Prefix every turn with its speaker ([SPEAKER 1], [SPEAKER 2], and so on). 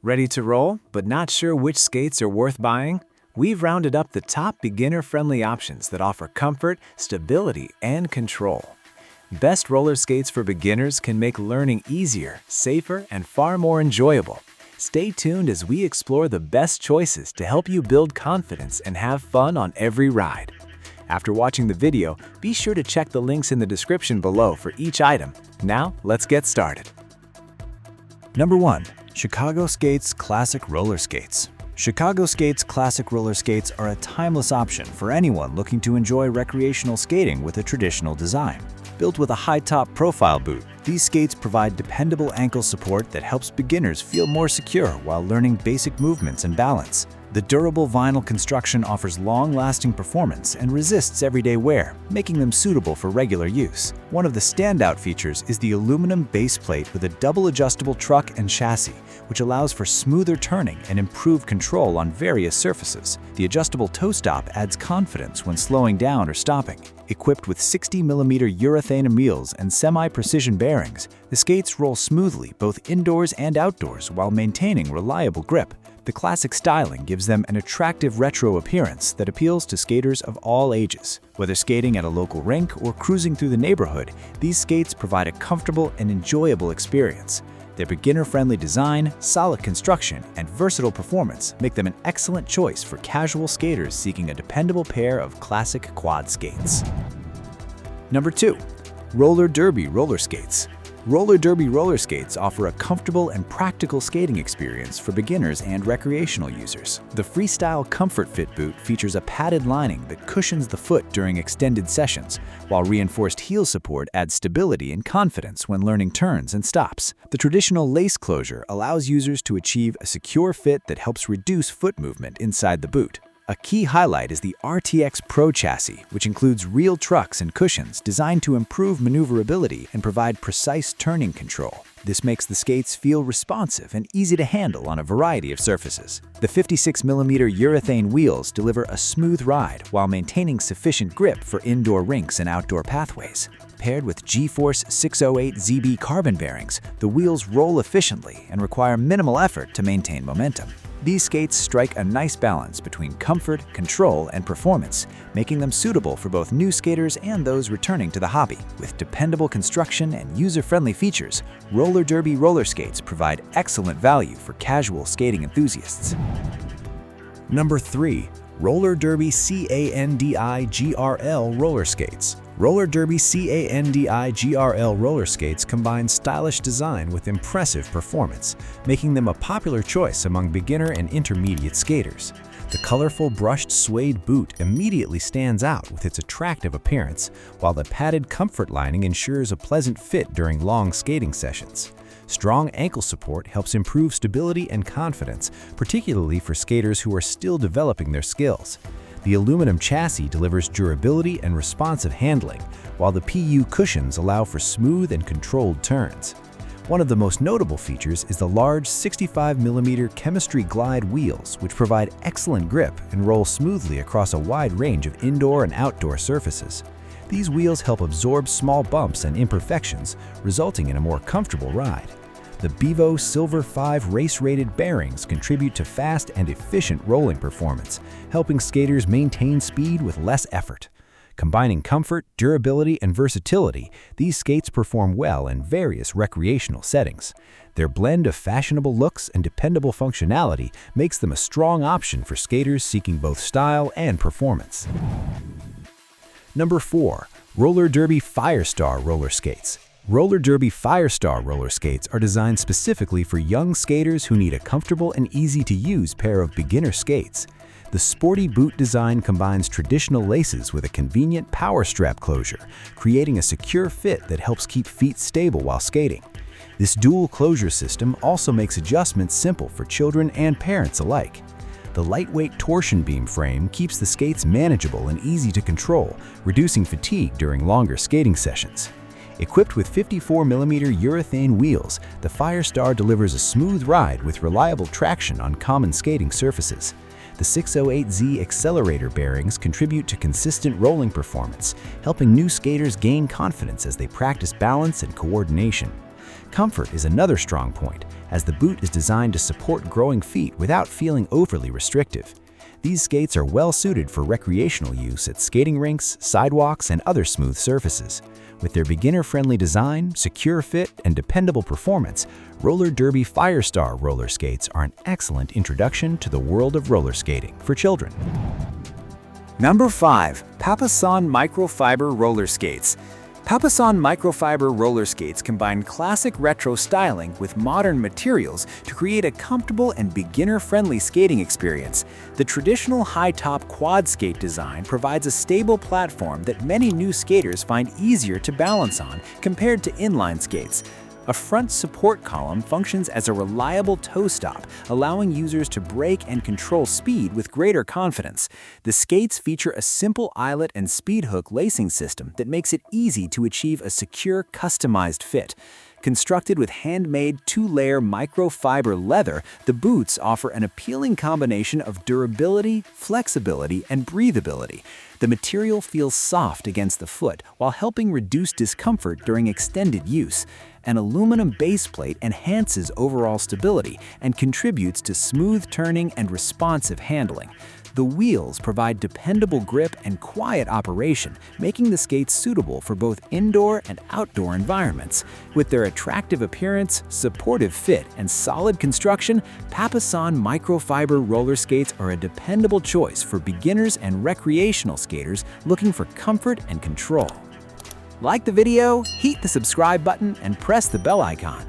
[SPEAKER 1] Ready to roll, but not sure which skates are worth buying? We've rounded up the top beginner-friendly options that offer comfort, stability, and control. Best roller skates for beginners can make learning easier, safer, and far more enjoyable. Stay tuned as we explore the best choices to help you build confidence and have fun on every ride. After watching the video, be sure to check the links in the description below for each item. Now, let's get started.
[SPEAKER 2] Number 1. Chicago Skates Classic Roller Skates. Chicago Skates Classic Roller Skates are a timeless option for anyone looking to enjoy recreational skating with a traditional design. Built with a high-top profile boot, these skates provide dependable ankle support that helps beginners feel more secure while learning basic movements and balance. The durable vinyl construction offers long-lasting performance and resists everyday wear, making them suitable for regular use. One of the standout features is the aluminum base plate with a double adjustable truck and chassis, which allows for smoother turning and improved control on various surfaces. The adjustable toe stop adds confidence when slowing down or stopping. Equipped with 60mm urethane wheels and semi-precision bearings, the skates roll smoothly both indoors and outdoors while maintaining reliable grip. The classic styling gives them an attractive retro appearance that appeals to skaters of all ages. Whether skating at a local rink or cruising through the neighborhood, these skates provide a comfortable and enjoyable experience. Their beginner-friendly design, solid construction, and versatile performance make them an excellent choice for casual skaters seeking a dependable pair of classic quad skates. Number 2. Roller Derby Roller Skates. Roller Derby roller skates offer a comfortable and practical skating experience for beginners and recreational users. The Freestyle Comfort Fit boot features a padded lining that cushions the foot during extended sessions, while reinforced heel support adds stability and confidence when learning turns and stops. The traditional lace closure allows users to achieve a secure fit that helps reduce foot movement inside the boot. A key highlight is the RTX Pro chassis, which includes real trucks and cushions designed to improve maneuverability and provide precise turning control. This makes the skates feel responsive and easy to handle on a variety of surfaces. The 56mm urethane wheels deliver a smooth ride while maintaining sufficient grip for indoor rinks and outdoor pathways. Paired with G-Force 608ZB carbon bearings, the wheels roll efficiently and require minimal effort to maintain momentum. These skates strike a nice balance between comfort, control, and performance, making them suitable for both new skaters and those returning to the hobby. With dependable construction and user-friendly features, Roller Derby roller skates provide excellent value for casual skating enthusiasts. Number 3. Roller Derby Candi GRL Roller Skates. Roller Derby Candi GRL roller skates combine stylish design with impressive performance, making them a popular choice among beginner and intermediate skaters. The colorful brushed suede boot immediately stands out with its attractive appearance, while the padded comfort lining ensures a pleasant fit during long skating sessions. Strong ankle support helps improve stability and confidence, particularly for skaters who are still developing their skills. The aluminum chassis delivers durability and responsive handling, while the PU cushions allow for smooth and controlled turns. One of the most notable features is the large 65mm Chemistry Glide wheels, which provide excellent grip and roll smoothly across a wide range of indoor and outdoor surfaces. These wheels help absorb small bumps and imperfections, resulting in a more comfortable ride. The Bevo Silver 5 race-rated bearings contribute to fast and efficient rolling performance, helping skaters maintain speed with less effort. Combining comfort, durability, and versatility, these skates perform well in various recreational settings. Their blend of fashionable looks and dependable functionality makes them a strong option for skaters seeking both style and performance. Number 4. Roller Derby Firestar Roller Skates. Roller Derby Firestar roller skates are designed specifically for young skaters who need a comfortable and easy-to-use pair of beginner skates. The sporty boot design combines traditional laces with a convenient power strap closure, creating a secure fit that helps keep feet stable while skating. This dual closure system also makes adjustments simple for children and parents alike. The lightweight torsion beam frame keeps the skates manageable and easy to control, reducing fatigue during longer skating sessions. Equipped with 54mm urethane wheels, the Firestar delivers a smooth ride with reliable traction on common skating surfaces. The 608Z accelerator bearings contribute to consistent rolling performance, helping new skaters gain confidence as they practice balance and coordination. Comfort is another strong point, as the boot is designed to support growing feet without feeling overly restrictive. These skates are well suited for recreational use at skating rinks, sidewalks, and other smooth surfaces. With their beginner-friendly design, secure fit, and dependable performance, Roller Derby Firestar roller skates are an excellent introduction to the world of roller skating for children.
[SPEAKER 1] Number 5. PAPAISON Microfiber Roller Skates. PAPAISON Microfiber roller skates combine classic retro styling with modern materials to create a comfortable and beginner-friendly skating experience. The traditional high-top quad skate design provides a stable platform that many new skaters find easier to balance on compared to inline skates. A front support column functions as a reliable toe stop, allowing users to brake and control speed with greater confidence. The skates feature a simple eyelet and speed hook lacing system that makes it easy to achieve a secure, customized fit. Constructed with handmade 2-layer microfiber leather, the boots offer an appealing combination of durability, flexibility, and breathability. The material feels soft against the foot while helping reduce discomfort during extended use. An aluminum base plate enhances overall stability and contributes to smooth turning and responsive handling. The wheels provide dependable grip and quiet operation, making the skates suitable for both indoor and outdoor environments. With their attractive appearance, supportive fit, and solid construction, PAPAISON Microfiber roller skates are a dependable choice for beginners and recreational skaters looking for comfort and control. Like the video, hit the subscribe button and press the bell icon.